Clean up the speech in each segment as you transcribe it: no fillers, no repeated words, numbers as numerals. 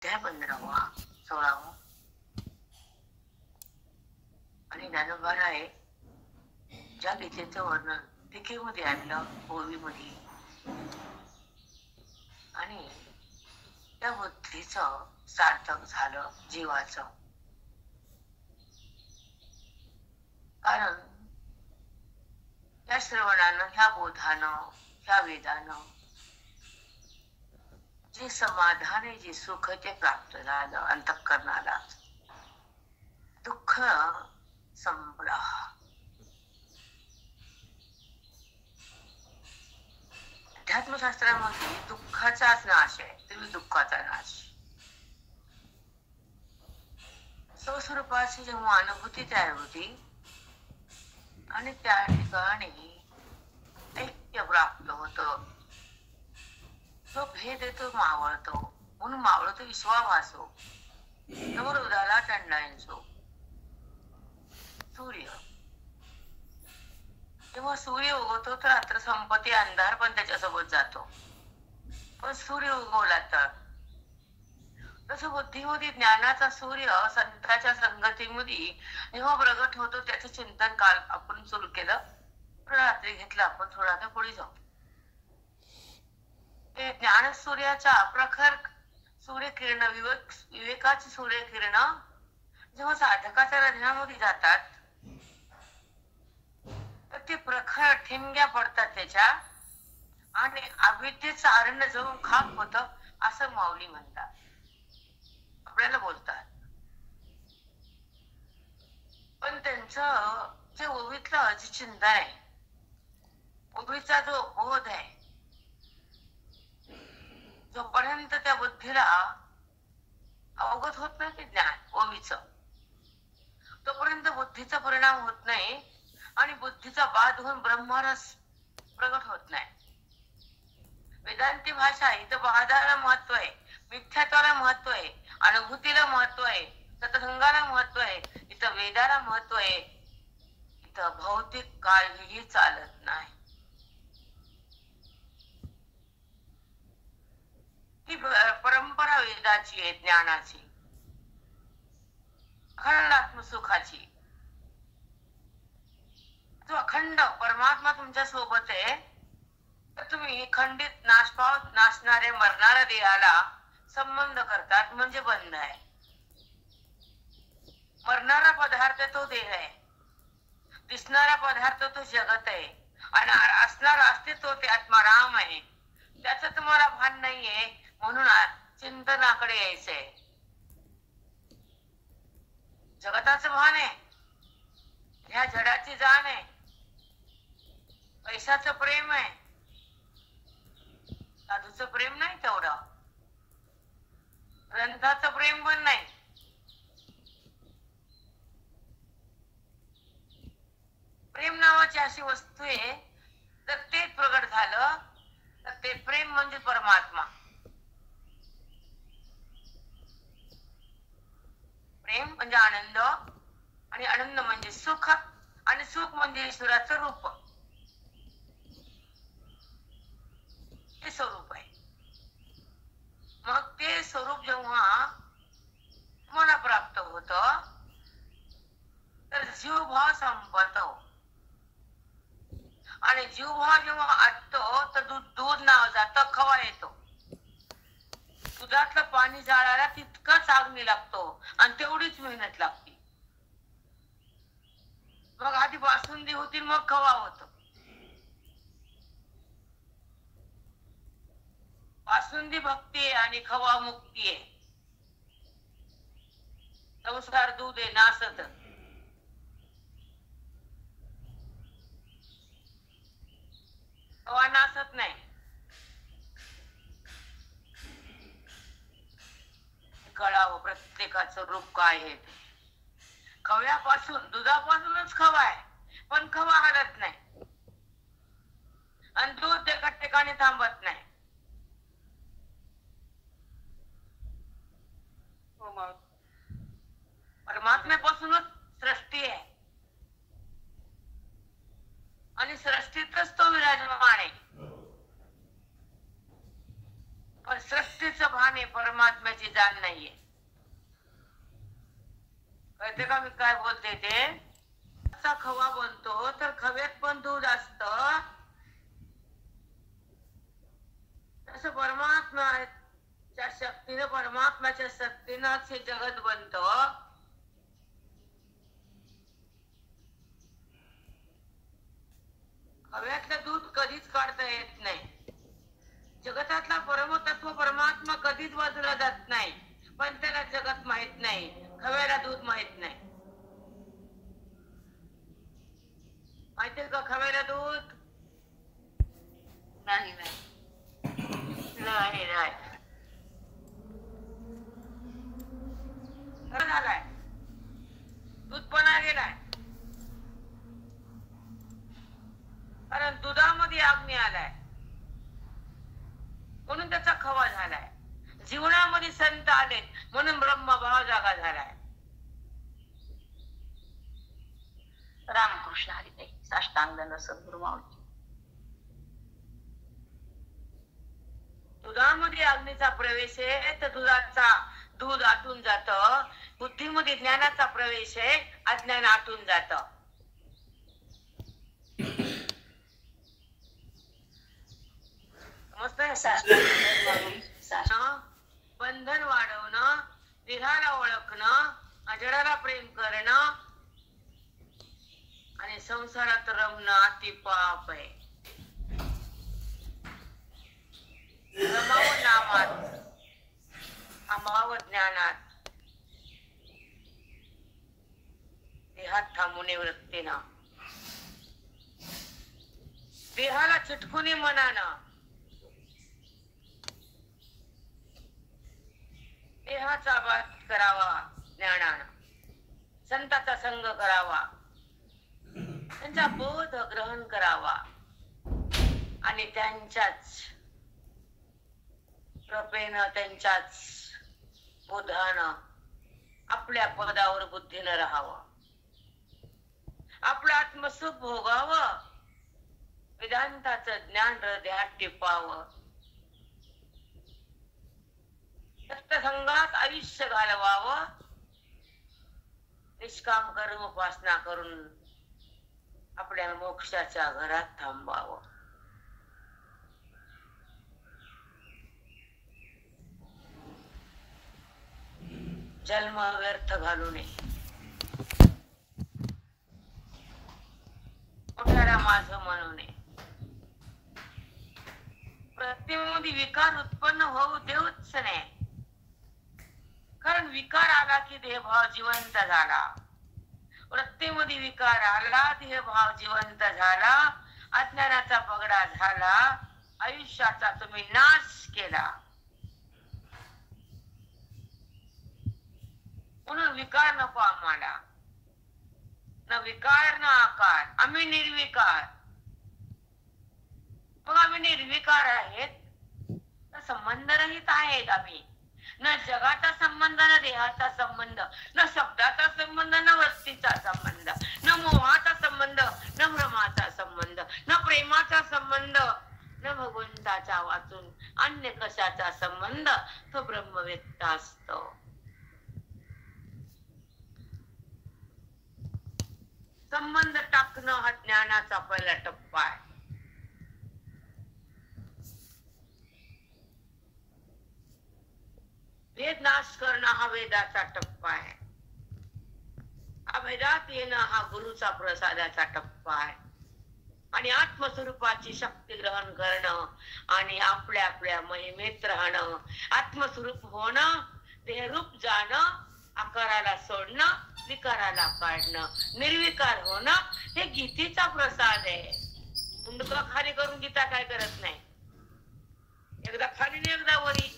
अध्याय 15वा 16वा आणि ज्ञानोबाला आहे ज्या गीतेचं वर्णन टीकेमध्ये आणलं ओवीमध्ये आणि त्या बुद्धीचं सार्थक झालं जीवाचं. कारण या श्रवणानं, ह्या बोधानं, ह्या वेदानं जे समाधान आहे, जे सुख ते प्राप्त झालं. अंतःकरणाला दुःख संपलं. अध्यात्मशास्त्रामध्ये दुःखाचाच नाश आहे, तुम्ही दुःखाचा नाश. स्वस्वरूपाची जेव्हा अनुभूती तयार होती आणि त्या ठिकाणी ऐक्य प्राप्त होत, तो भेद येतो मावळतो. म्हणून मावळतो विश्वाभासो नवरोधाला टंडायचो. सूर्य जेव्हा सूर्य उगवतो तर रात्र संपत्ती, अंधार पण त्याच्यासोबत जातो. पण सूर्य उगवला तर तसं बुद्धीमध्ये ज्ञानाचा सूर्य संतांच्या संगतीमध्ये जेव्हा प्रगट होतो, त्याचं चिंतन काल आपण सुरू केलं, रात्री घेतलं आपण. थोडा आता पुढे जाऊ. ते ज्ञान सूर्याच्या प्रखर सूर्यकिरण, विवेकाची सूर्यकिरण जेव्हा साधकाच्या हृदयामध्ये जातात तर ते प्रखर ठिणग्या पडतात त्याच्या आणि अविद्येचं अरण्य जवळ खाक होत, असं माऊली म्हणतात, आपल्याला बोलतात. पण त्यांचं जे ओवीतलं जे चिंतन आहे, ओवीचा जो बोध आहे, जोपर्यंत त्या बुद्धीला अवगत होत नाही ते ज्ञान ओवीचं, तोपर्यंत बुद्धीचा परिणाम होत नाही आणि बुद्धीचा बाध होऊन ब्रह्मरस प्रगट होत नाही. वेदांती भाषा इथं बाधाला महत्व आहे, मिथ्यात्वाला महत्व आहे, अनुभूतीला महत्व आहे, सत्संगाला महत्व आहे, इथं वेदाला महत्व आहे. इथं भौतिक काहीही चालत नाही. ही परंपरा वेदाची आहे, ज्ञानाची, अखंड आत्मसुखाची. जो अखंड परमात्मा तुमच्या सोबत आहे तर तुम्ही खंडित नाशणारे मरणाऱ्या देहाला संबंध करतात, म्हणजे बंध आहे. मरणारा पदार्थ तो देह आहे, दिसणारा पदार्थ तो जगत आहे आणि असणारा अस्तित्व ते आत्माराम आहे. त्याचं तुम्हाला भान नाहीये, म्हणून चिंतनाकडे यायचंय. जगताचं भान आहे, ह्या जडाची जाण आहे, पैशाचं प्रेम आहे, साधूचं प्रेम नाही, तेवढं ग्रंथाचं प्रेम पण नाही. प्रेम नावाची अशी वस्तू आहे, तर ते प्रगट झालं तर ते प्रेम म्हणजे परमात्मा. प्रेम म्हणजे आनंद आणि आनंद म्हणजे सुख आणि सुख म्हणजे ईश्वराचं रूप, ते स्वरूप आहे. मग ते स्वरूप जेव्हा मला प्राप्त होत तर जीवभाव संपतो आणि जीवभाव जेव्हा आटतो तर दूध नाव जातं, खवा येतो. दुधातलं पाणी जाळायला तितकंच अग्नी लागतो आणि तेवढीच मेहनत लागते. मग आधी बासुंदी होती, मग खवा होत. बासुंदी भक्ती आहे आणि खवा मुक्ती आहे. संसार दूध आहे नासत, खवा नासत नाही. कळावं प्रत्येकाचं रूप काय आहे. खव्यापासून, दुधापासूनच खवा आहे, पण खवा हलत नाही आणि दूध एका ठिकाणी थांबत नाही. परमात्म्यापासूनच सृष्टी आहे आणि सृष्टीतच तो विराजमान आहे. पण सृष्टीचं भान आहे परमात्म्याच्या परमात्म्याची जाण नाहीये. कळते का मी काय बोलते ते? असा खवा बनतो तर खव्यात पण दूध असत. तसं परमात्म्याच्या शक्तीनं, परमात्म्याच्या शक्तीनं हे जगत बनत. खव्यातलं दूध कधीच काढता येत नाही. जगतातला परमतत्व परमात्मा कधीच बाजूला जात नाही, पण त्याला जगत माहित नाही, खव्याला दूध माहित नाही. माहितीये का खव्याला दूध? नाही नाही नाही. झालाय दूधपणा गेलाय, कारण दुधामध्ये अग्नी आलाय म्हणून त्याचा खवा झालाय. जीवनामध्ये संत आले म्हणून ब्रह्मभाव जागा झालाय. रामकृष्ण हरी. साष्टांग सद्गुरु माऊली. दुधामध्ये अग्नीचा प्रवेश आहे तर दूध आटून जात. बुद्धीमध्ये ज्ञानाचा प्रवेश आहे, अज्ञान आटून जात. बंधन वाढवणं, देहाला ओळखणं, अजडाला प्रेम करणं आणि संसारात रमणं अति पाप आहे. रमावं नामात, थांबावं ज्ञानात, देहात थांबुने वृत्तीनं, देहाला चिटकुनी मनानं, देहाचा बात करावा ज्ञानानं, संताचा संग करावा, त्यांचा बोध ग्रहण करावा आणि त्यांच्याच कृपेनं, त्यांच्याच बोधानं आपल्या पदावर बुद्धीनं राहावं, आपलं आत्मसुख भोगावं, वेदांताचं ज्ञान हृदयात टिपावं, सत्संगात आयुष्य घालवावं, निष्काम कर्म उपासना करून आपल्या मोक्षाच्या घरात थांबावं. जन्म व्यर्थ घालू नये. मोठ्याला माझं म्हणू नये. प्रत्येकामध्ये विकार उत्पन्न होऊ देऊच नाही, कारण विकार आला की देहभाव जिवंत झाला. प्रत्येकामध्ये विकार आला, देहभाव जिवंत झाला, अज्ञानाचा पगडा झाला, आयुष्याचा तुम्ही नाश केला. म्हणून विकार नको आम्हाला. न विकार न आकार, आम्ही निर्विकार. मग आम्ही निर्विकार आहेत, संबंध रहित आहेत आम्ही. न जगाचा संबंध, न देहाचा संबंध, न शब्दाचा संबंध, न वृत्तीचा संबंध, न मोहाचा संबंध, न भ्रमाचा संबंध, न प्रेमाचा संबंध, न भगवंताचा वाचून अन्य कशाचा संबंध. तो ब्रह्मव्यक्त असतो. संबंध टाकणं हा ज्ञानाचा पहिला टप्पा आहे. वेद नाश करणं हा वेदाचा टप्पा आहे. अभेदात येणं हा गुरुचा प्रसादाचा टप्पा आहे. आणि आत्मस्वरूपाची शक्ती ग्रहण करणं आणि आपल्या आपल्या महिमेत राहणं, आत्मस्वरूप होणं, देहरूप जाणं, आकाराला सोडणं, विकाराला काढणं, निर्विकार होणं, हे गीतेचा प्रसाद आहे. मुंडका खाली करून गीता काय करत नाही. एकदा खाली नाही एकदा वरी.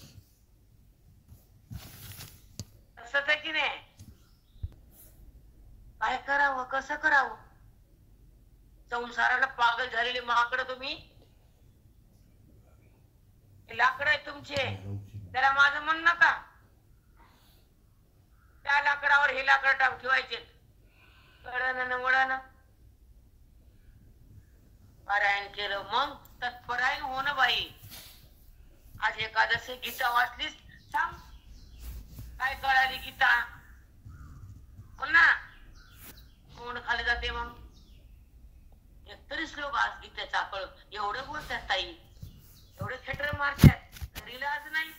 असं आहे की नाही? काय करावं, कसं करावं? संसाराला पागल झालेले महाकडं तुम्ही. लाकड आहे तुमचे, त्याला माझं म्हण नका. त्या लाकडावर हे लाकड ठेवायचे. कळलं ना वळानं? पारायण केलं मग तत्परायण हो ना बाई. आज एकादशी गीता वाचलीस सांग. आली गीता पुन्हा कोण खाली जाते मग एकतरी श्लोक आज गीतेचा कळ एवढं बोलतात ताई एवढे खेटर मारतात तरीला आज नाही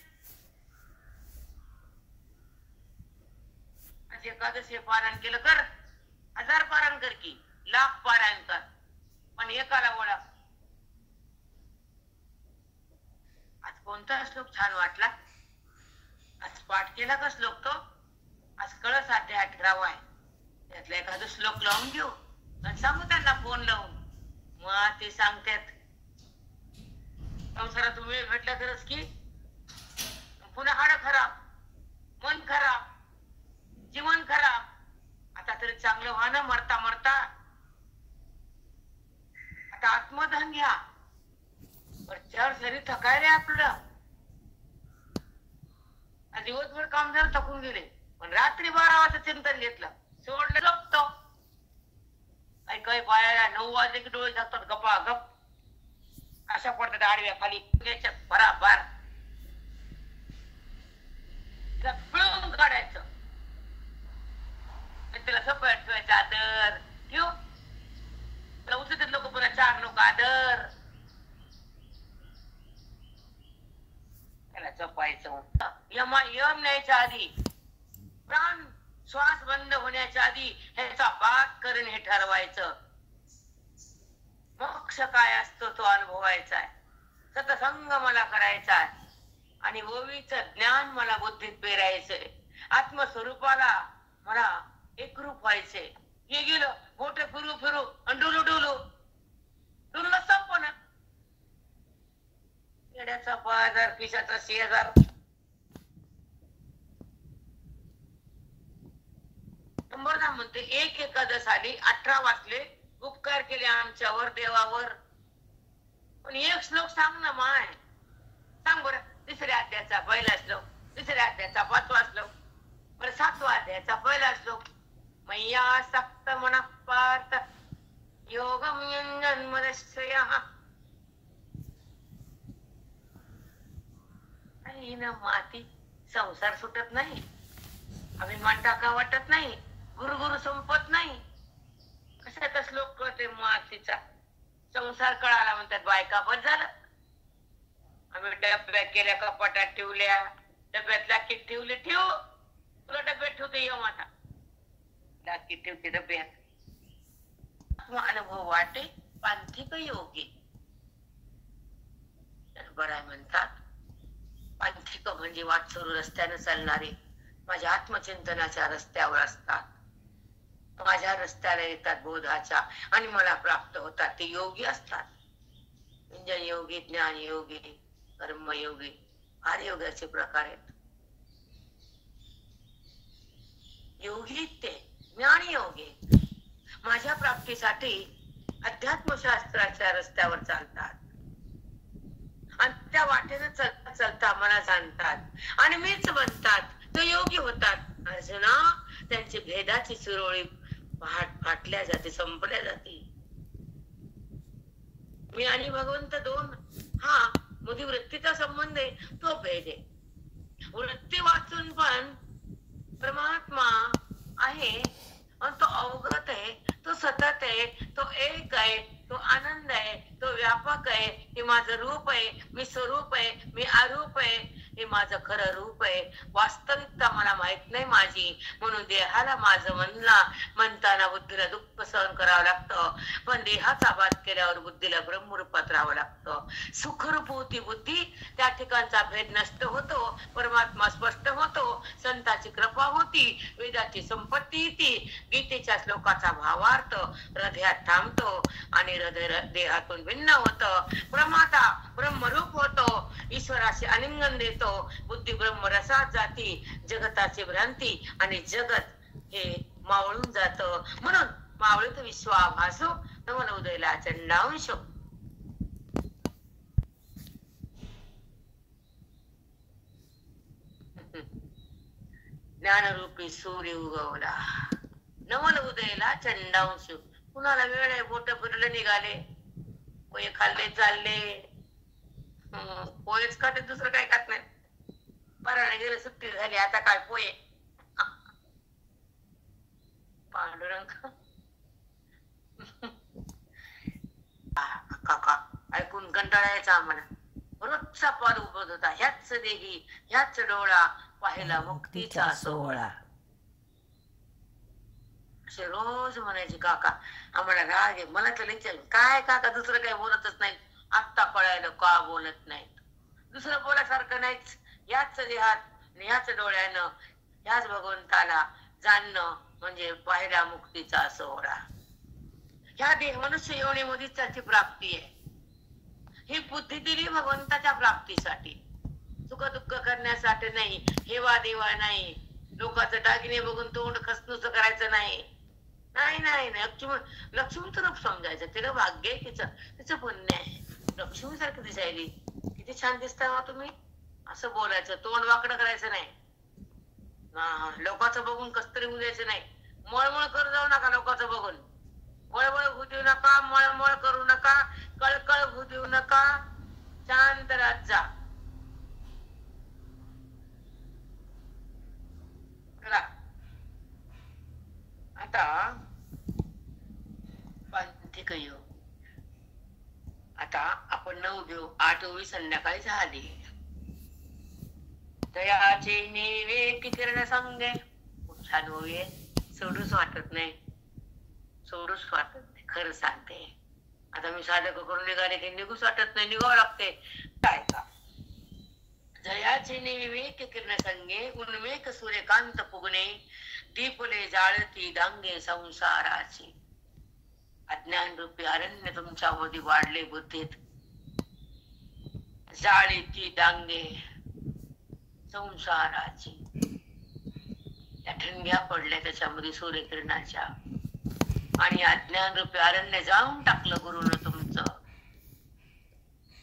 एकादशी पारायण केलं कर 1000 पारायण कर की लाख पारायण कर पण एकाला ओळख आज कोणता श्लोक छान वाटला आज पाठ केला का श्लोक तो आज कळस 18 आहे त्यातला एखादा श्लोक लावून घेऊ आणि सांगू त्यांना फोन लावून मग ते सांगतात संसारात वेळ भेटला तरच की पुन्हा हाड खराब मन खराब जीवन खराब आता तरी चांगलं व्हा ना मरता मरता आता आत्मधन घ्या चार शरीर थकाय रे आपलं दिवसभर काम झालं थकून गेले पण रात्री 12 वाजता चिंतन घेतलं सोडलं झोपतो काही काही बाया 9 वाजले की डोळे झाकतात गप्पा गप अशा पडतात आडव्या खाली बराबर पिळून काढायचं त्याला सपाट ठेवायचं आदर ठेव त्याला उचलतात लोक पुन्हा 4 लोक आदर त्याला जपायचं यम न्यायच्या आधी प्राण श्वास बंद होण्याच्या आधी ह्याचा पाक करून हे ठरवायचं मोक्ष काय असतो तो अनुभवायचा आहे सतसंग मला करायचा आहे आणि ओवीचं ज्ञान मला बुद्धीत पेरायचंय आत्मस्वरूपाला मला एकरूप व्हायचंय हे गेलं मोठे फिरू फिरू आणि डुलू डुलू डुललं संपन येड्याचा 5000 पिशाचा 6000 नंबरदा म्हणते एक एकादश आली 18 वाजले उपकार केले आमच्यावर देवावर पण एक श्लोक सांग ना माय सांग बरं 3ऱ्या अध्यायाचा पहिला श्लोक 3ऱ्या अध्यायाचा 5वा श्लोक बरं 7वा अध्यायाचा पहिला श्लोक मय्या सक्त मनः पार्थ योगम यन्मदश्रयः ना माती संसार सुटत नाही अभिमान टाका वाटत नाही गुरु संपत नाही कशाचा श्लोक कळते मातीचा संसार कळाला म्हणतात बायका पण झालं आम्ही डब्यात केल्या कपाटात ठेवल्या डब्यात लाकीट ठेवले ठेव तुला डब्यात ठेवते येऊ आता लाकीट ठेवते डब्यात अनुभव वाटे पांथिक योगी बरं म्हणतात पांथिक म्हणजे वाटसरू रस्त्याने चालणारे माझ्या आत्मचिंतनाच्या रस्त्यावर असतात माझ्या रस्त्याला येतात बोधाच्या आणि मला प्राप्त होतात ते योगी असतात म्हणजे योगी ज्ञान योगी कर्मयोगी फार योगाचे प्रकार आहेत योगी ते ज्ञान योगी माझ्या प्राप्तीसाठी अध्यात्मशास्त्राच्या रस्त्यावर चालतात आणि त्या वाटेने चलता चलता मला जाणतात आणि मीच बनतात ते योगी होतात अर्जुना त्यांची भेदाची सुरळी फाटल्या जाते संपल्या जाते मी आणि भगवंत दोन हा मोदी वृत्तीचा संबंध आहे तो भेद आहे वृत्ती वाचून पण परमात्मा आहे आणि तो अवगत आहे तो सतत आहे तो एक आहे तो आनंद आहे तो व्यापक आहे हे माझं रूप आहे मी स्वरूप आहे मी अरूप आहे हे माझं खरं रूप आहे वास्तविकता मला माहित नाही माझी म्हणून देहाला माझं म्हणताना बुद्धीला दुःख सहन करावं लागतं पण देहाचा बाध केल्यावर बुद्धीला ब्रह्मरूपात राहावं लागतं सुखरूप होती बुद्धी त्या ठिकाणचा भेद नष्ट होतो परमात्मा स्पष्ट होतो संताची कृपा होती वेदाची संपत्ती येते गीतेच्या श्लोकाचा भावार्थ हृदयात थांबतो आणि हृदय देहातून भिन्न होतं प्रमाता ब्रह्मरूप होतो ईश्वराशी आलिंगन देतो बुद्धी ब्रह्मरसात जाती जगताची भ्रांती आणि जगत हे मावळून जात म्हणून मावळीत विश्वाभासो नमन उदयला चंडांश ज्ञानरूपी सूर्य उगवला नमन उदयला चंडांश कुणाला वेळ आहे बोट फिरलं निघाले पोहे खाल्ले चालले पोहेच खाते दुसरं काय खात नाही पराने गेले सुट्टी झाली आता काय पोहे पांडुरंग काका ऐकून कंटाळा यायचा आम्हाला. रोजचा पाद उपत होता, ह्याच देही ह्याच डोळा पाहिला मुक्तीचा सोहळा. असे रोज म्हणायचे काका. आम्हाला राग आहे. मला तर लई काय काका दुसरं काही बोलतच नाही. आत्ता कळायला का बोलत नाहीत. दुसरं बोलासारखं नाहीच. ह्याच देहात ह्याच डोळ्यानं ह्याच भगवंताला जाणणं म्हणजे पाहिला मुक्तीचा सोहळा. ह्या देह मनुष्य योनीमध्येच त्याची प्राप्ती आहे. ही बुद्धी दिली भगवंताच्या प्राप्तीसाठी, सुख दुःख करण्यासाठी नाही, हेवा देवा नाही, लोकांचं दागिने बघून तोंड खसनुस करायचं नाही. नाही नाही लक्ष्मी लक्ष्मीचं रूप समजायचं. तिला भाग्य आहे, तिचं पुण्य आहे. लक्ष्मी सारखी दिसायली, किती छान दिसता तुम्ही, असं बोलायचं. तोंड वाकडं करायचं नाही. लोकांचं बघून कसतरी होऊ द्यायचं नाही. मळमळ करू जाऊ नका लोकांचं बघून. वळवळ होऊ देऊ नका, मळमळ करू नका, कळकळ होऊ देऊ नका. शांत राहत जा. आता ठीक आहे. आता आपण 9 घेऊ. 8 ओळी संध्याकाळी झाली. दयाचे निवेक किरण सांगे. छान ओळी आहे. सोडूच वाटत नाही, सोडूच वाटत नाही. खरं सांगते. आता मी साधक करून निघाले की निघूच वाटत नाही, निघावं लागते. काय का जयाचे निवेक किरण संगे उन्मेक सूर्यकांत फुगणे दीपले जाळती दांगे संसाराची. अज्ञान रूपी अरण्य तुमच्या मध्ये वाढले बुद्धीत, जाळीती दांगे संसाराची. त्या ठणग्या पडल्या त्याच्यामध्ये सूर्यकिरणाच्या, आणि अज्ञान रूपी अरण्य जाळून टाकलं गुरुनं तुमचं.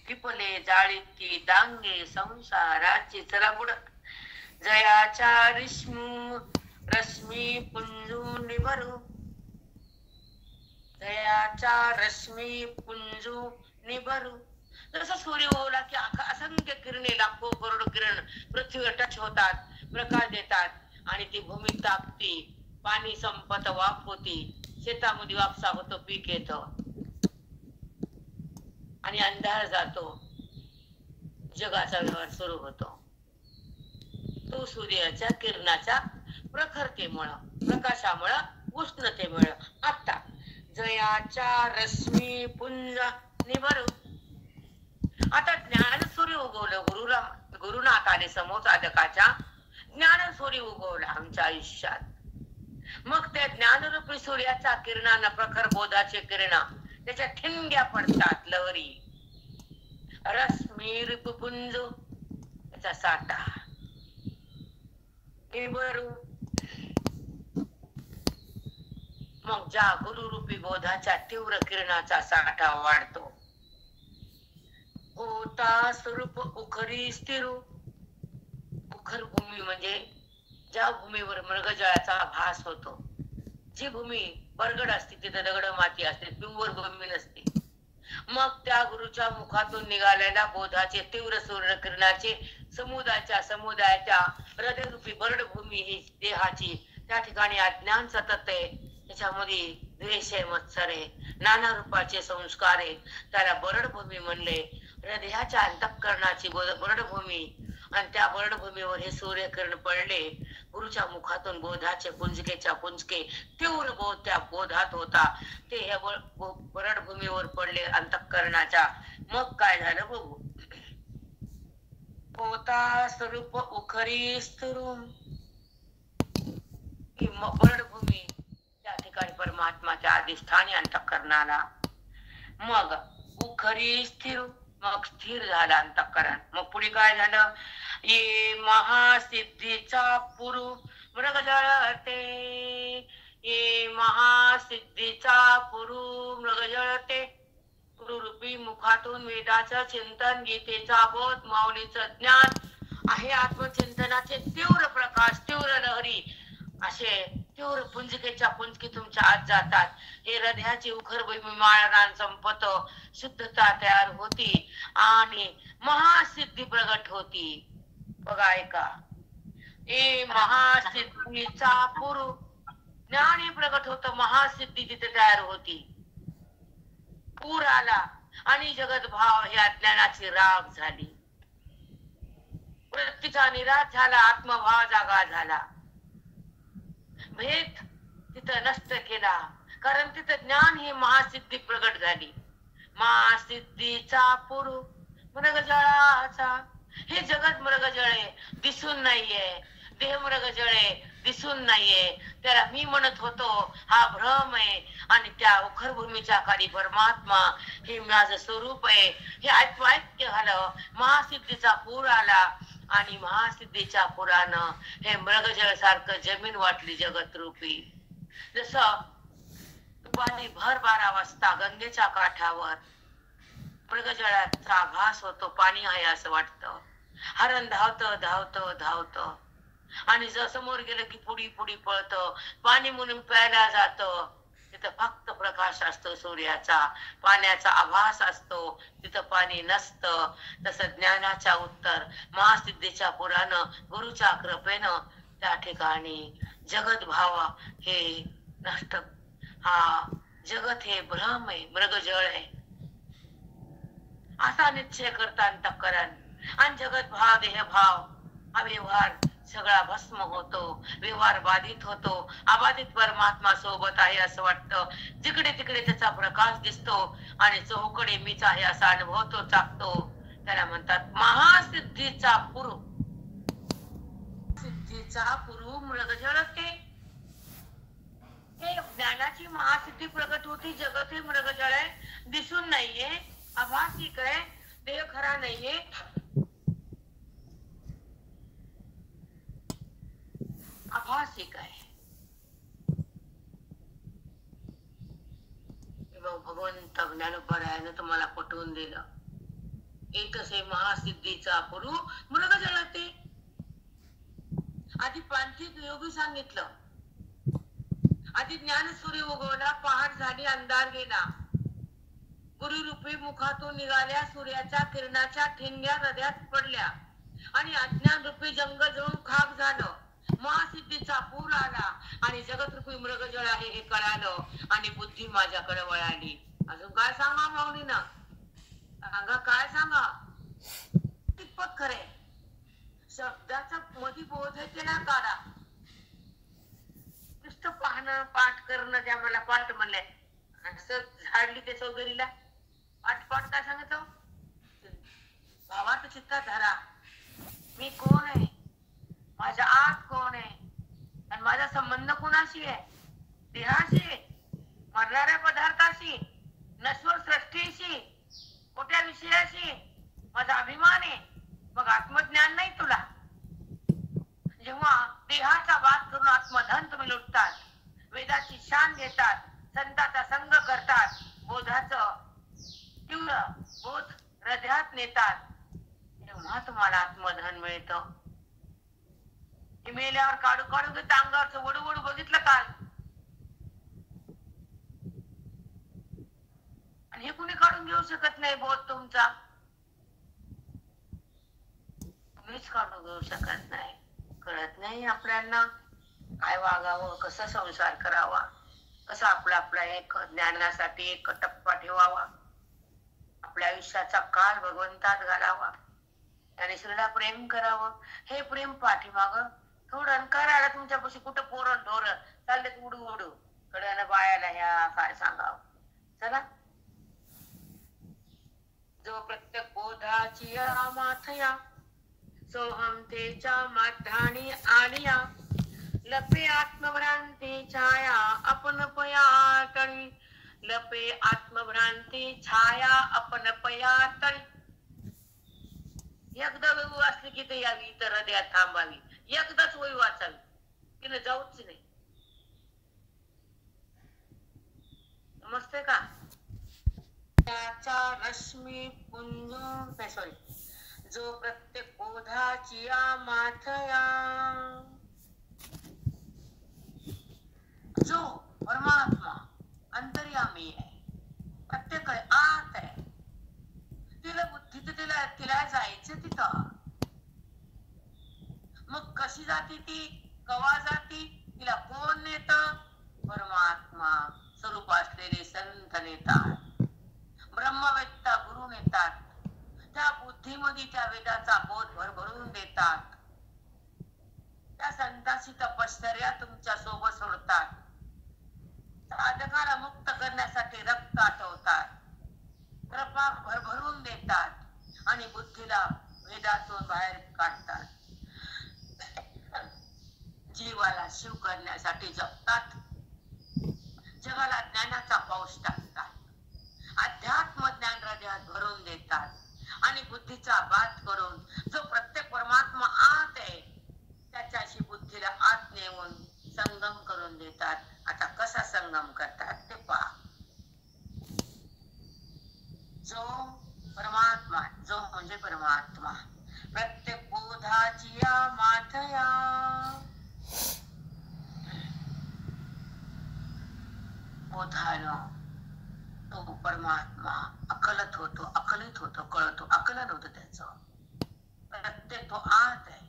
दीपले जाळीती दांगे संसाराची. चला पुढं. जयाच्या रश्मी पुंजून निभरू. जयाच्या रश्मी पुंजू निभरू. जसं सूर्य ओला की असंख्य किरणे, लाखो करोड किरण पृथ्वीवर टच होतात, प्रकाश देतात, आणि ती भूमी तापती, पाणी संपत, वाफ होती, शेतामध्ये वापसा होतो, पीक येत, आणि अंधार जातो, जगाचा व्यवहार सुरू होतो. तो सूर्याच्या किरणाच्या प्रखरतेमुळं, प्रकाशामुळं, उष्णतेमुळं. आता जयाच्या रश्मी पुंज निभरू. आता ज्ञान सूर्य उगवलं. गुरुनाथ आले समोर साधकाच्या. ज्ञान सूर्य उगवला आमच्या आयुष्यात. मग त्या ज्ञानरूपी सूर्याच्या किरणानं, प्रखर बोधाचे किरण, त्याच्या ठिणग्या पडतात, लहरी. रश्मी रिपुपुंज त्याचा साठा निभरू. मग ज्या गुरुरूपी बोधाच्या तीव्र किरणाचा साठा वाढतो. होता स्वरूप उखरी स्थिर. उखर भूमी म्हणजे ज्या भूमीवर मृगजळाचा भास होतो. जी भूमी बरगड असते तिथे दगड माती असते, पिंवर भूमी नसते. मग त्या गुरुच्या मुखातून निघालेल्या बोधाचे तीव्र सूर्यकिरणाचे समुदायाच्या हृदयरूपी बरडभूमी ही देहाची. त्या ठिकाणी अज्ञान सतत आहे, त्याच्यामध्ये द्वेष आहे, मत्सर आहे, नाना रूपाचे संस्कार आहे. त्याला बरडभूमी म्हणले. हृदयाच्या अंतःकरणाची बरडभूमी, आणि त्या बरडभूमीवर हे सूर्यकिरण पडले. गुरुच्या मुखातून बोधाचे पुंजकेच्या पुंजके तीव्र बोध त्या बोधात होता, ते ह्या बरडभूमीवर पडले अंतःकरणाच्या. मग काय झालं बघू. होता स्वरूप उखरी स्थिरून. बरडभूमी त्या ठिकाणी परमात्माच्या अधिष्ठानी अंतःकरणाला. मग उखरी स्थिर, मग स्थिर झालं अंतःकरण. मग पुढे काय झालं. ये महासिद्धीचा पुरु मृग जळते. ये महासिद्धीचा पुरु मृग जळते. गुरुरूपी मुखातून वेदाचं चिंतन, गीतेचा बोध, माऊलीचं ज्ञान आहे. आत्मचिंतनाचे तीव्र प्रकाश, तीव्र लहरी, असे तीव्र पुंजकेच्या पुंजकी तुमच्या आत जातात. हे हृदयाची उखरभूमी माळरान संपत, शुद्धता तयार होती, आणि महासिद्धी प्रगट होती. बघा ऐका. ए महासिद्धीचा पुरु. ज्ञान हे प्रगट होतं, महासिद्धी तिथे तयार होती. पूर आला आणि जगत भाव हे अज्ञानाची राग झाली. वृत्तीचा निराश झाला, आत्मभाव जागा झाला. भेद तिथं नष्ट केला, कारण तिथं ज्ञान ही महासिद्धी प्रगट झाली. महासिद्धीचा पुरु मृगजळाचा. हे जगत मृगजळे दिसून नाहीये, देह मृगजळे दिसून नाहीये. त्याला मी म्हणत होतो हा भ्रम आहे, आणि त्या उखरभूमीच्या खाली परमात्मा हे माझं स्वरूप आहे हे ऐक्य झालं. महासिद्धीचा पूर आला आणि महासिद्धीच्या पुरानं हे मृगजळ सारखं जमीन वाटली जगत रूपी. जसं दुपारी भर 12 वाजता गंगेच्या काठावर मृगजळाचा आभास होतो, पाणी आहे असं वाटतं. हरण धावतं धावतं धावतं आणि जर समोर गेलं की पुढी पुढी पळतं. पाणी म्हणून प्यायला जातं, तिथं फक्त प्रकाश असतो सूर्याचा, पाण्याचा आभास असतो, तिथं पाणी नसतं. तसं ज्ञानाच्या उत्तर महासिद्धीच्या पुरानं गुरुच्या कृपेनं त्या ठिकाणी जगत भाव हे नष्ट. हा जगत हे भ्रम आहे, मृगजळ आहे असा निश्चय करता अंतःकरण. आणि जगत भाव देह भाव हा व्यवहार सगळा भस्म होतो, व्यवहार बाधित होतो. अबाधित परमात्मा सोबत आहे असं वाटतं. जिकडे तिकडे त्याचा प्रकाश दिसतो आणि चौकडे मीच आहे असा अनुभव तो चाकतो. त्याला म्हणतात महासिद्धीचा पुरु. सिद्धीचा पुरु मृगजळ ते ज्ञानाची महासिद्धी प्रगट होती. जगत हे मृगजळ आहे, दिसून नाहीये, आभासिक आहे, देह खरा नाहीये. आभासिक आहे. भगवंत ज्ञानोबरायानं तुम्हाला पटवून दिलं. एकच आहे महासिद्धीचा पुरु मृगजळ ते. आधी पांथिक योगी सांगितलं. आधी ज्ञान सूर्य उगवला, पहाट झाली, अंधार गेला. गुरुरूपी मुखातून निघाल्या सूर्याच्या किरणाच्या ठिणग्या हृदयात पडल्या आणि अज्ञान रूपी जंगल जळून खाक झालं. महासिद्धीचा पूर आला आणि जगत रूपी मृगजळ आहे हे कळालं आणि बुद्धी माझ्याकडे वळाली. अजून काय सांगा माऊलीनं? सांगा, काय सांगा? कितपत खरे शब्दाचा मधी बोध आहे त्याला काढा. नुसतं पाहणं पाठ करणं त्या मला पाठ म्हणले असं झाडली त्या चौधरीला. पाठ पाठ काय सांगतो? भावात चित्तात धरा. मी कोण आहे, माझ्या आत कोण आहे आणि माझा संबंध कोणाशी आहे? देहाशी, मरणाऱ्या पदार्थाशी, नश्वर सृष्टीशी, मोठ्या विषयाशी माझा अभिमान आहे. मग आत्मज्ञान नाही तुला. जेव्हा देहाचा वाद करून आत्मधन तुम्ही लुटतात, वेदाची शान घेतात, संताचा संग करतात, बोधाचं तीव्र बोध हृदयात नेतात, तेव्हा तुम्हाला आत्मधन मिळतं. मेल्यावर काढू काढू घेत अंगावरचं वडू वडू बघितलं काल. आणि हे कुणी काढून घेऊ शकत नाही बोध तुमचा. तुम्हीच काढून घेऊ शकत नाही. कळत नाही आपल्याला काय वागावं, कसं संसार करावा, कसं आपला एक ज्ञानासाठी एक टप्पा ठेवावा, आपल्या आयुष्याचा काळ भगवंतात घालावा आणि श्रीला प्रेम करावं. हे प्रेम पाठीमाग थोडं अंकार आला तुमच्यापाशी. कुठं पोरण ढोर चाललेत उडू उडू, कड्यानं बायाला ह्या काय सांगावं. चला, जो प्रत्येक बोधाची माथया सोहमतेच्या माठाणी आलिया, लपे आत्मभ्रांती छाया आपण पयातळी, लपे आत्मभ्रांती छाया आपण पयातळी. एकदा वयू असली की ते यावी, तर हृदयात थांबावी. एकदाच वयू वाचावी, तिने जाऊच नाही. समजते का? त्याचा रश्मी पुंज सॉरी जो प्रत्येक बोधाची माथया, जो परमात्मा अंतर्यामी आहे, प्रत्येक आत आहे, तिला बुद्धी तर तिला जायचं तिथं. मग कशी जाती ती, कवा जाती, तिला कोण नेत, परमात्मा स्वरूप असलेले संत नेतात, ब्रह्मवेत्ता गुरु नेतात, त्या बुद्धीमध्ये त्या वेदाचा बोध भरभरून देतात, त्या संतांची तपश्चर्या तुमच्या सोबत सोडतात, साधकाला मुक्त करण्यासाठी रक्त आटवतात, कृपा भरभरून देतात आणि बुद्धीला वेदातून बाहेर काढतात, जीवाला शिव करण्यासाठी जपतात, जगाला ज्ञानाचा पाऊस टाकतात, अध्यात्म ज्ञान हृदयात भरून देतात आणि बुद्धीचा बात करून जो प्रत्येक परमात्मा आत आहे त्याच्याशी बुद्धीला आत नेऊन संगम करून देतात. आता कसा संगम करतात ते पहा. जो परमात्मा, जो म्हणजे परमात्मा, प्रत्येक बोधाची या माथया बोधानं तो परमात्मा अकलत होतो, अकलित होतो, कळतो, अकलन होतं त्याचं. प्रत्येक तो आत आहे.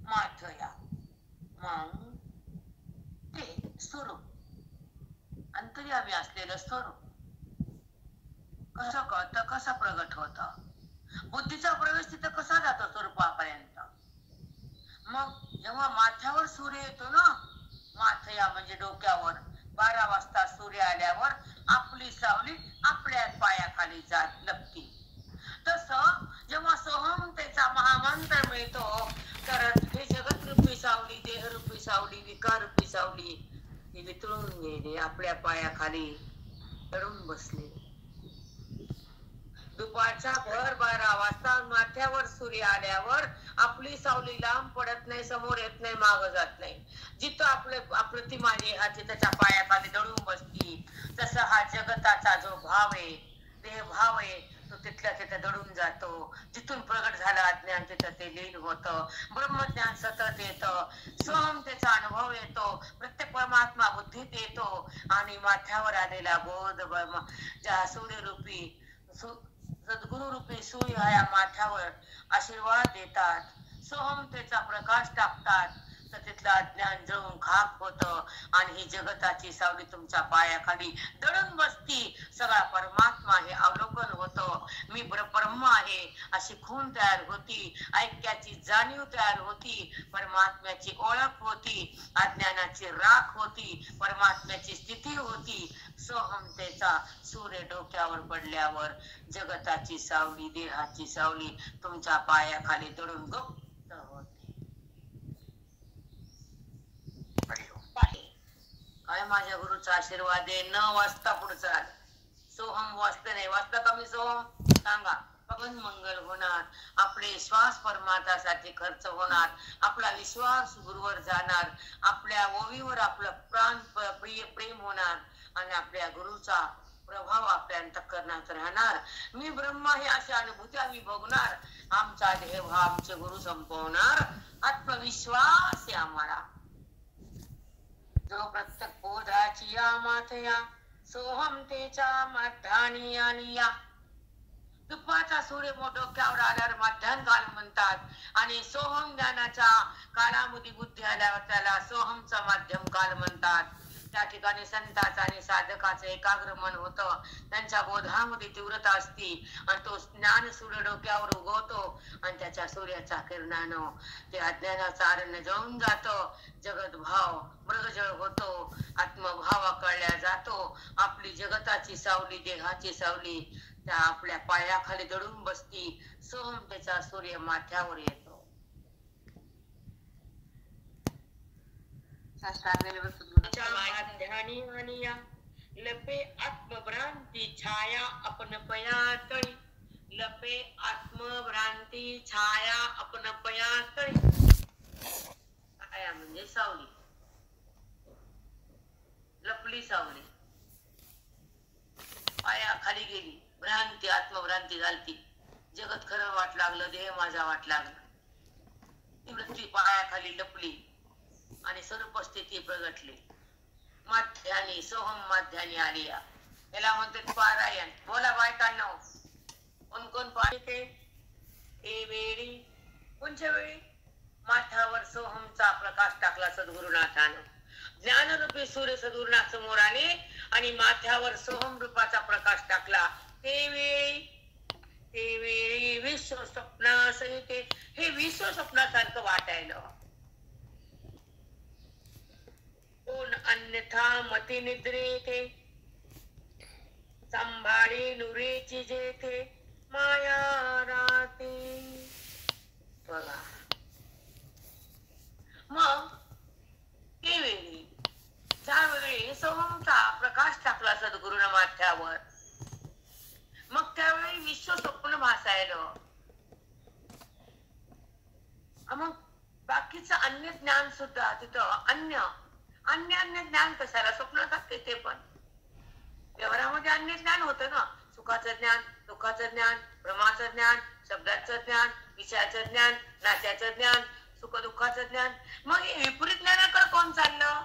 माथया मग ते स्वरूप अंतर्यामी असलेलं स्वरूप कसं कळतं, कसं प्रगट होतं, बुद्धीचा प्रवेश तिथं कसा जातो स्वरूपापर्यंत. मग जेव्हा माथ्यावर सूर्य येतो ना, माथया म्हणजे डोक्यावर, 12 वाजता सूर्य आल्यावर आपली सावली आपल्या पायाखाली जात लपती. तसं जेव्हा सोहमतेचा महामंत्र मिळतो तर हे जगत रूपी सावली, देह रूपी सावली, विकार रूपी सावली ती वितळून गेली, आपल्या पायाखाली दडून बसले. दुपारच्या भर 12 वाजता माथ्यावर सूर्य आल्यावर आपली सावली लांब पडत नाही, समोर येत नाही, माग जात नाही. जिथं आपलं ती माझी हाती त्याच्या पायाखाली दडून बसती. तसं हा जगताचा जो भाव आहे, देह भाव आहे, तो तिथल्या तिथे दडून जातो. जिथून प्रगट झालं अज्ञान तिथं ते लीन होतं, ब्रह्मज्ञान सतत येतं, स्वमतेचा अनुभव येतो, प्रत्येक परमात्मा बुद्धीत येतो आणि माथ्यावर आलेला बोध ज्या सूर्यरूपी सद्गुरु रूपी सूर्य या माथ्यावर आशीर्वाद देतात, सोहमतेचा प्रकाश टाकतात, तर तिथलं अज्ञान जळून खाक होतं आणि ही जगताची सावली तुमच्या पायाखाली दडून बसती. सगळा परमात्मा हे अवलोकन होतं. मी ब्रह्म आहे अशी खूण तयार होती, ऐक्याची जाणीव तयार होती, परमात्म्याची ओळख होती, अज्ञानाची राख होती, परमात्म्याची स्थिती होती. सोहमतेचा सूर्य डोक्यावर पडल्यावर जगताची सावली, देहाची सावली तुमच्या पायाखाली दडून गुप्त होते. काय माझ्या गुरुचा आशीर्वाद आहे. 9 वाजता पुढचा सोहम वाजता नाही, वाजता कमी सोहम सांगा, पवन मंगल होणार, आपले श्वास परमात्म्यासाठी खर्च होणार, आपला विश्वास गुरुवर जाणार, आपल्या ओवीवर आपलं प्राण प्रिय प्रेम होणार आणि आपल्या गुरुचा प्रभाव आपल्या अंतःकरणात राहणार. मी ब्रह्म हे अशी अनुभूती आम्ही भोगणार, आमचा देह आमचे गुरु संपवणार, आत्मविश्वास आहे आम्हाला. जो प्रत्येक बोधाची या माथया सोहमतेच्या मध्यानी आणि या दुपारचा सूर्य डोक्यावर आल्यावर मध्यान काल म्हणतात आणि सोहम ज्ञानाच्या काळामध्ये बुद्धी आल्यावर त्याला सोहमचा माध्यम काल म्हणतात. त्या ठिकाणी संतांचं आणि साधकाचं एकाग्र मन होतं, त्यांच्या बोधामध्ये तीव्रता असती आणि तो ज्ञान सूर्य डोक्यावर उगवतो आणि त्याच्या सूर्याच्या किरणानं ते अज्ञानाचं अरण्य जळून जातं, जगत भाव मृगजळ होतो, आत्मभाव कळल्या जातो, आपली जगताची सावली, देहाची सावली त्या आपल्या पायाखाली दडून बसती, सोहमतेचा सूर्य माथ्यावर येतो. लपे आत्मभ्रांती छाया अपन पयातळी, लपे आत्मभ्रांती छाया अपन पयातळी. छाया म्हणजे सावली, लपली सावली, पाया खाली गेली, भ्रांती आत्मभ्रांती झालती, जगत खरं वाट लागलं, देह माझा वाट लागला, ती वृत्ती पायाखाली लपली आणि स्वरूप स्थिती प्रगटली. माध्यानी सोहम माध्यानी आली, याला म्हणतात पारायण. बोला बायकांनो, कोण कोण पाळते हे वेळी? कोणच्या वेळी? माथ्यावर सोहमचा प्रकाश टाकला सद्गुरुनाथानं. ज्ञानरूपी सूर्य सदूर्णासमोर आले आणि माथ्यावर सोहम रूपाचा प्रकाश टाकला. ते वेळी विश्व स्वप्नासहिते हे विश्व स्वप्नासारखं वाटायलं. कोण अन्यथा मती निद्रेते सांभाळी नुरेची जेथे माया राहते. बघा मग त्यावेळी ज्यावेळी सोहमचा प्रकाश टाकला सद्गुरूनं माथ्यावर, मग त्यावेळी विश्व स्वप्न भासायलं. मग बाकीचं अन्य ज्ञान सुद्धा तिथं अन्य ज्ञान कशाला, स्वप्नात ते पण व्यवहारामध्ये अन्य ज्ञान होतं ना. सुखाचं ज्ञान, दुःखाचं ज्ञान, भ्रमाचं ज्ञान, शब्दाचं ज्ञान, विषयाचं ज्ञान, नात्याचं ज्ञान, सुख दुःखाचं ज्ञान. मग हे विपरीत ज्ञानाकडे कोण चाललं?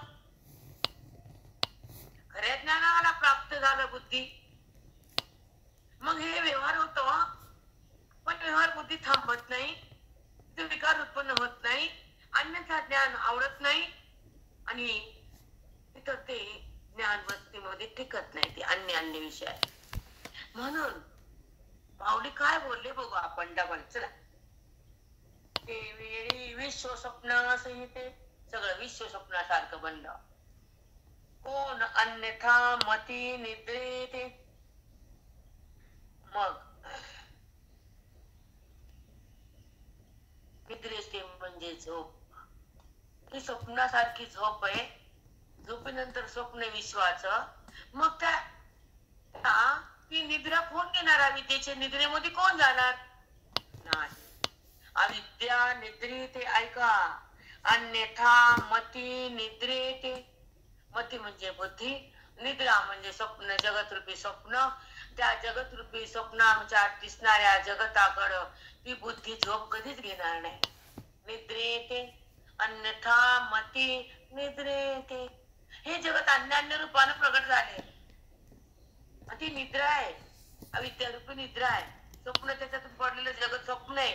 खऱ्या ज्ञानाला प्राप्त झालं बुद्धी. मग हे व्यवहार होतो, पण व्यवहार बुद्धी थांबत नाही, ते विकार उत्पन्न होत नाही, अन्यथा ज्ञान आवडत नाही आणि तिथं ते ज्ञान वस्तीमध्ये टिकत नाही, ते अन्य विषय. म्हणून माऊली काय बोलले बघू आपण डबल. चला, ते वेळी विश्व स्वप्नासहिते सगळं विश्व स्वप्नासारखं बनलं. कोण अन्यथा मती निद्रेते. मग निद्रेते म्हणजे झोप. ही स्वप्नासारखी झोप आहे. झोपेनंतर स्वप्न विश्वाचं. मग त्या ती निद्रा कोण घेणार? अविद्येच्या निद्रेमध्ये कोण जाणार? नाही. अविद्या निद्रेते. ऐका, अन्यथा मती निद्रेते. मती म्हणजे बुद्धी, निद्रा म्हणजे स्वप्न, जगतरूपी स्वप्न. त्या जगतरूपी स्वप्नाच्या दिसणाऱ्या जगताकडं ती बुद्धी झोप कधीच घेणार नाही. निद्रेते अन्यथा मती निद्रेते. हे जगत अन्य रूपानं प्रगट झाले. ती निद्रा आहे, अविद्यारूपी निद्रा आहे. स्वप्न त्याच्यातून पडलेलं जगत स्वप्न आहे.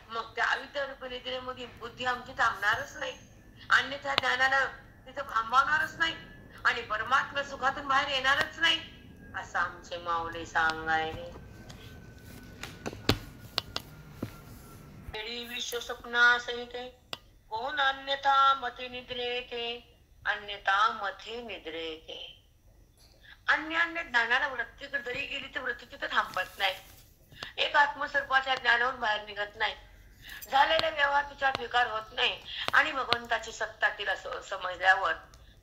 मग त्या अविद्यारूपी निद्रेमध्ये बुद्धी आमची थांबणारच नाही, अन्यथा ज्ञानाला तिथं थांबवणारच नाही आणि परमात्मा सुखातून बाहेर येणारच नाही, असं आमचे माऊली सांगायले. विश्व स्वप्नासहिते कोण अन्यथा मती निद्रेते. अन्यथा मती निद्रेते. अन्य ज्ञानाला वृत्तीकडे जरी गेली तर वृत्ती तिथं थांबत नाही. एक आत्मस्वरूपाच्या ज्ञानावरून बाहेर निघत नाही. झालेला व्यवहार तिच्यात विकार होत नाही आणि भगवंताची सत्ता तिला समजल्यावर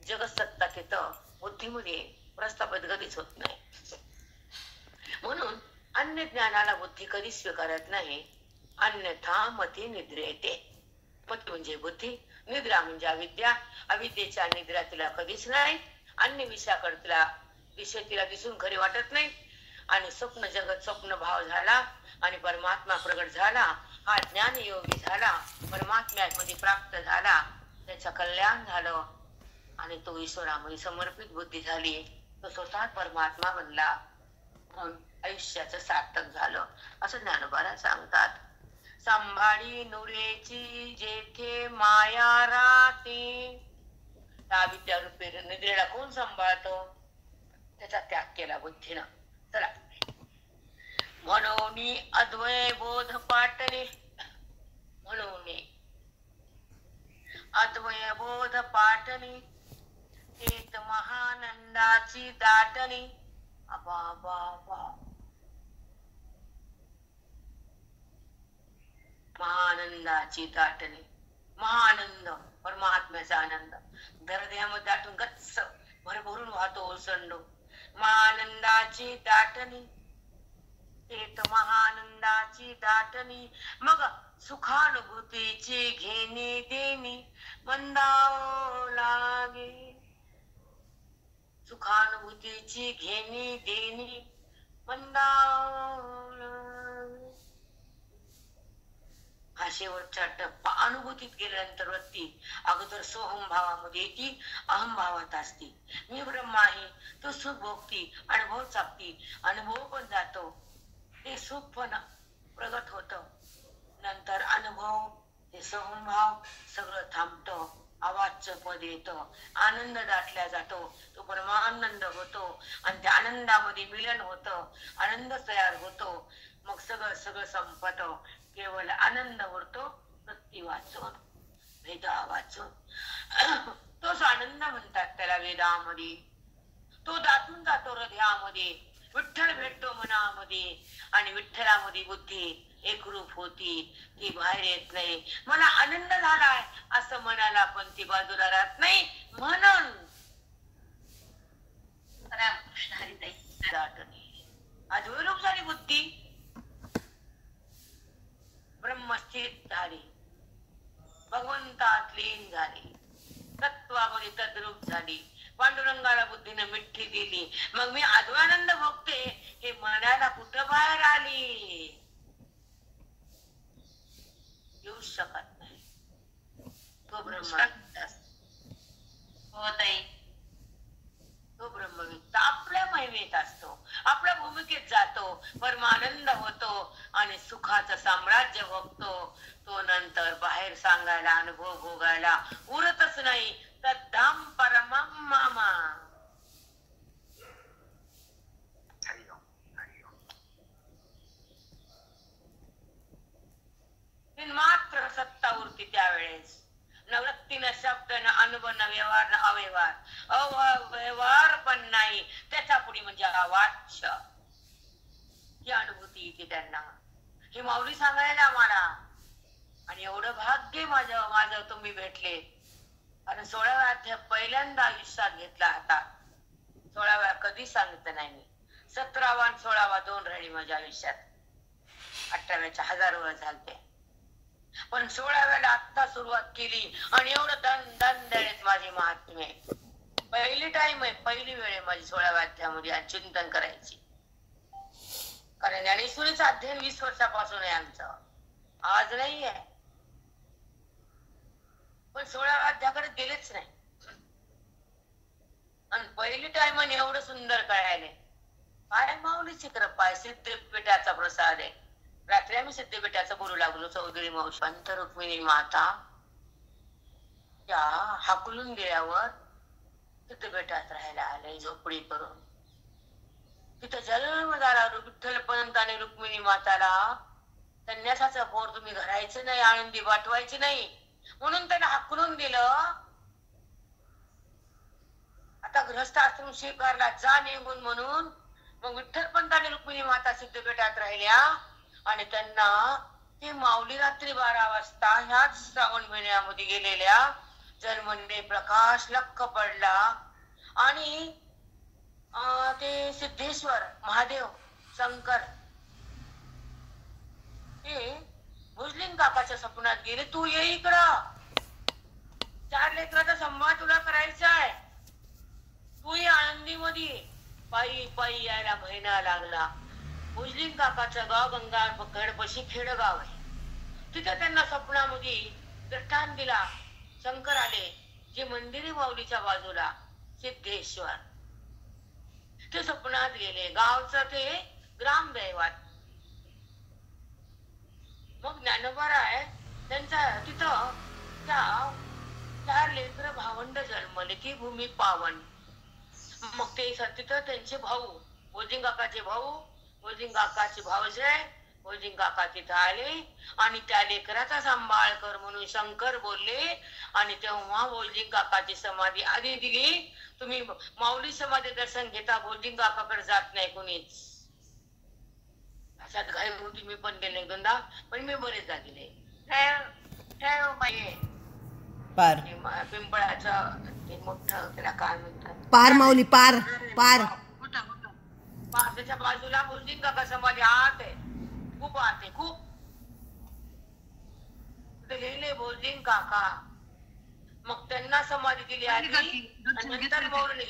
जगत सत्ता तिथं बुद्धीमध्ये प्रस्थापित कधीच होत नाही. म्हणून अन्य ज्ञानाला बुद्धी कधीच स्वीकारत नाही. अन्यथा मती निद्रेते. मती म्हणजे बुद्धी, निद्रा म्हणजे अविद्या. अविद्येच्या निद्रा तिला कधीच नाही. अन्य विषयाकडे तिला विषय तिला दिसून खरी वाटत नाही आणि स्वप्न जगत स्वप्न भाव झाला आणि परमात्मा प्रगट झाला. हा ज्ञान योगी झाला, परमात्म्यामध्ये प्राप्त झाला, त्याचं कल्याण झालं आणि तो ईश्वरामध्ये समर्पित बुद्धी झाली. तो स्वतः परमात्मा बनला, आयुष्याचं सार्थक झालं असं ज्ञानोबाला सांगतात. सांभाळी नुरेची जेथे माया राहते. त्या विद्यारूपी निद्रेला कोण सांभाळतो? त्याचा त्याग केला बुद्धीनं. चला, म्हणून अद्वय बोध पाटणे. म्हणून अद्वय बोध पाटणे एक महानंदाची दाटणे. महानंदाची दाटणे. महानंद परमात्म्याचा आनंद हृदयामध्ये दाटून गच्च भरभरून वाहतो ओसंडो. महानंदाची दाटणी, एक महानंदाची दाटणी. मग सुखानुभूतीची घेणी देणी मंदावो लागे. सुखानुभूतीची घेणी देणी मंदावो लागे. हा शेवटचा टप्पा. अनुभूतीत गेल्यानंतर वृत्ती अगोदर सोहम भावामध्ये येते, अहम भावात असते. मी ब्रह्म आहे, तो सुख भोगती, अनुभव चापती, अनुभव पण जातो, ते सुख पण प्रगट होत. नंतर अनुभव, ते सोहम भाव सगळं थांबतो आवाजचं पद येतं, आनंद दाटल्या जातो, तो परमानंद होतो आणि त्या आनंदामध्ये मिलन होतं, आनंद तयार होतो. मग सगळं सगळं संपत, केवळ आनंद उरतो वृत्ती वाचून, वेदा वाचून. तोच आनंद म्हणतात त्याला वेदामध्ये. तो दाटून जातो हृदयामध्ये, विठ्ठल भेटतो मनामध्ये आणि विठ्ठलामध्ये बुद्धी एकरूप होती, ती बाहेर येत नाही. मला आनंद झालाय असं मनाला पण ती बाजूला राहत नाही, म्हणून रामकृष्ण हरिताई दाटणे अद्वैरूप झाली बुद्धी, ब्रह्मस्थित झाली, भगवंतात लीन झाली, तत्वामध्ये तद्रूप झाली, पांडुरंगाला बुद्धीने मिठी दिली. मग मी अद्वैतानंद भोगते हे मनाला कुठं बाहेर आली, येऊ शकत नाही. तो ब्रह्म होताई, तो ब्रह्मविद आपल्या महिमेत असतो, आपल्या भूमिकेत जातो, परमानंद होतो आणि सुखाचं साम्राज्य भोगतो. तो नंतर बाहेर सांगायला, अनुभव भोगायला उरतच नाही. तद्धाम परमं मामा. मात्र सत्ता उरती त्यावेळेस. न वृत्ती, न शब्द, न अनुभव, न व्यवहार, न अव्यवहार. अव्यवहार पण नाही त्याच्या पुढे म्हणजे अवाच्य ही अनुभूती येते त्यांना. ही माऊली सांगायला मला, आणि एवढं भाग्य माझं तुम्ही भेटले. आणि 16व्या अध्याय पहिल्यांदा आयुष्यात घेतला होता. 16व्या कधी सांगितलं नाही मी. 17वा आणि 16वा दोन राहिली माझ्या आयुष्यात. 18व्याच्या 1000 वेळा झालते, पण 16व्याला आत्ता सुरुवात केली आणि एवढं दन द्यायत माझी महात्म्य. पहिली टाइम आहे, पहिली वेळ आहे माझी 16व्या अध्यायामध्ये चिंतन करायची. कारण ज्ञानेश्वरीचं अध्ययन 20 वर्षापासून आहे आमचं, आज नाही आहे. पण 16व्या अध्यायाकडे गेलेच नाही. आणि पहिली टाइम आणि एवढं सुंदर कळायले. काय माऊलीची कृपा आहे, सिद्धपीठाचा प्रसाद आहे. रात्री आम्ही सिद्धपीठाचं बोलू लागलो. चौधरी मावशी, पंत रुक्मिणी माता त्या हाकलून गेल्यावर सिद्धपीठात राहायला आले, झोपडी करून. तिथं जन्म झाला विठ्ठल पंत आणि रुक्मिणी माताला. संन्यासाचं पोर तुम्ही घरायचं नाही, आनंदी पाठवायची नाही, म्हणून त्याला हाकलून दिलं. आता गृहस्थ आश्रम स्वीकारला, जा निघून म्हणून. मग विठ्ठल पंत आणि रुक्मिणी माता सिद्धपीठात राहिल्या आणि त्यांना ती माऊली रात्री 12 वाजता ह्याच श्रावण महिन्यामध्ये गेलेल्या जन्मंडे प्रकाश लक्क पडला. आणि ते सिद्धेश्वर महादेव शंकर ते भुजलिंग काकाच्या स्वप्नात गेले. तू ये इकडं, 4 लेकराचा संवाद तुला करायचा आहे, तू ये आनंदी मध्ये. पायी पायी यायला महिना लागला. भुजलिंग काकाचं गाव गंगागडपाशी खेडगाव आहे. तिथे त्यांना स्वप्नामध्ये दृष्टांत दिला. शंकर आले, जे मंदिर माऊलीच्या बाजूला सिद्धेश्वर, ते स्वप्नात गेले. गावचं ते ग्रामदैवत. मग ज्ञानोबा आहे त्यांचा तिथं त्या 4 लेकर भावंड जन्मले, ती भूमी पावन. मग ते तिथं त्यांचे भाऊ, भुजलिंग काकाचे भाऊ, भुजलिंग काकाचे भावजय, भुजलिंग काका तिथं आले आणि त्या लेकराचा सांभाळ कर म्हणून शंकर बोलले. आणि तेव्हा भुजलिंग काकाची समाधी आधी दिली. तुम्ही माऊली समाधी दर्शन घेता, भुजलिंग काकाकडे जात नाही कोणीच. अशात घाई होती, मी पण गेले दोनदा, पण मी बरेचदा गेले. पार पिंपळाचं ते मोठं, त्याला काय म्हणतात, पार माऊली, पार पार त्याच्या बाजूला भुजलिंग काका समाधी आत आहे, खूप आत आहे, खूप. लिहिले भुजलिंग काका. मग त्यांना समाधी दिली आधी, नंतर माऊली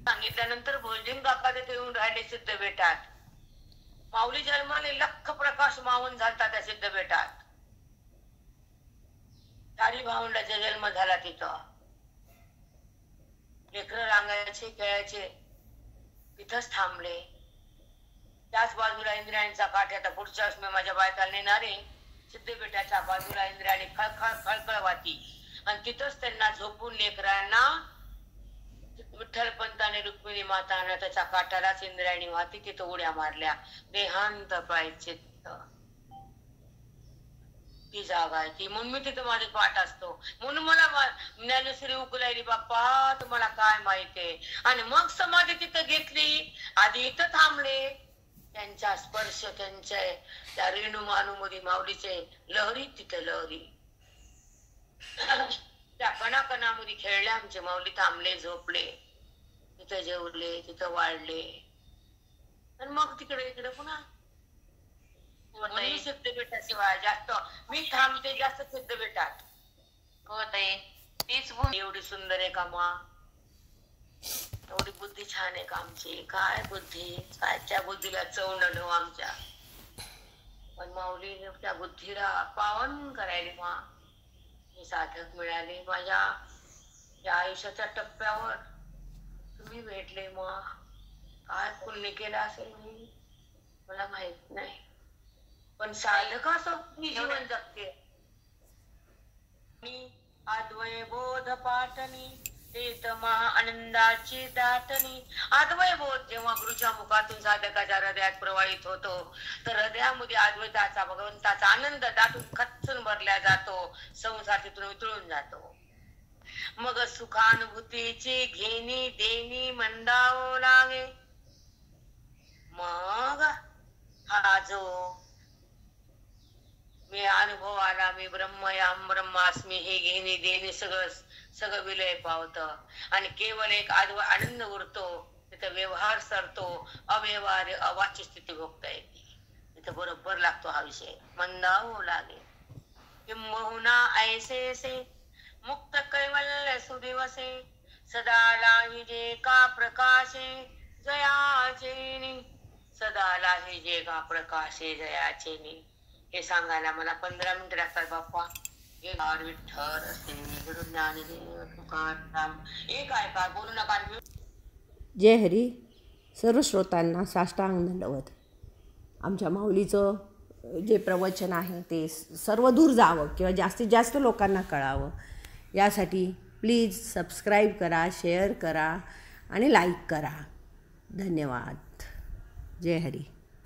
सांगितल्यानंतर भुजलिंग काका तिथे येऊन राहिले सिद्धपीठात. माऊली जन्माले लख प्रकाश मावून झालता त्या सिद्धपीठात. 4 भावंडाचा जन्म झाला तिथं. लेकरं रांगायचे, खेळायचे, तिथंच थांबले. त्याच बाजूला इंद्रायणीचा काठ. आता पुढच्या वेळेस मी माझ्या बायकाला नेणारे. सिद्धपीठाच्या बाजूला इंद्रायणी खळखळ खळखळ वाटी. आणि तिथंच त्यांना झोपून लेकरांना विठ्ठलपंताने रुक्मिणी माताने त्याच्या काठालाच इंद्रायणी वाती तिथं उड्या मारल्या. देहांत प्रायश्चित्त ती जागा आहे ती. म्हणून मी तिथं माझे पाठ असतो. म्हणून मला ज्ञानेश्वरी उकलायली बाप्पा तुम्हाला काय माहितीये. आणि मग समाधी तिथं घेतली. आधी इथं थांबले. त्यांचा स्पर्श त्यांच्या त्या रेणू मानू मध्ये माऊलीचे लहरी तिथं लहरी त्या कणाकणामध्ये खेळले आमचे माऊली. थांबले, झोपले, तिथं जेवले, तिथं वाढले आणि मग तिकडे इकडे पुन्हा सिद्धपीठाशिवाय जास्त मी थांबते जास्त सिद्धपीठात. हो ताई तीच एवढी सुंदर आहे का मा. एवढी बुद्धी छान आहे का आमची. काय बुद्धी, काय त्या बुद्धीला चव न आमच्या. पण माऊली त्या बुद्धीला पावन करायला मा हे साधक मिळाले. माझ्या या आयुष्याच्या टप्प्यावर तुम्ही भेटले मा. काय पुण्य केलं असेल मी मला माहित नाही. पण साधकासोबत मी जीवन जगते. अद्वय बोध पाठणी तेत महा आनंदाची दाटणी. अद्वय बोध जेव्हा गुरुच्या मुखातून साधकाच्या हृदयात प्रवाहित होतो तर हृदयामध्ये अद्वैताचा भगवंताचा आनंद दाटून खच्चून भरला जातो. संसार तिथून वितळून जातो. मग सुखानुभूतीची घेणी देणी मंदावो लागे. मग हा जो मी अनुभव आला मी ब्रह्मयाम ब्रह्मास्मी हे घेणे देणे सगळं विलय पावत आणि केवळ एक आनंद उरतो. तिथं व्यवहार सरतो. अव्यवहार्य अवाच्य स्थिती भोगता येते. तिथं बरोबर लागतो हा विषय. मंदावो लागे किंबहुना ऐसे से मुक्त कैवल्य सुदिवसे सदा लाहिजे का प्रकाशे जयाचेनी. सदा लाहिजे का प्रकाशे जयाचेनी. हे सांगायला मला 15 मिनिटं लागतात बाप्पा. विठ्ठल असते गुरु ज्ञानदेव तुकाराम एक ऐका बोलू नका. जय हरी. सर्व श्रोतांना साष्टांग दंडवत. आमच्या माऊलीचं जे प्रवचन आहे ते सर्व दूर जावं किंवा जास्तीत जास्त लोकांना कळावं यासाठी प्लीज सबस्क्राईब करा, शेअर करा आणि लाईक करा. धन्यवाद. जय हरी.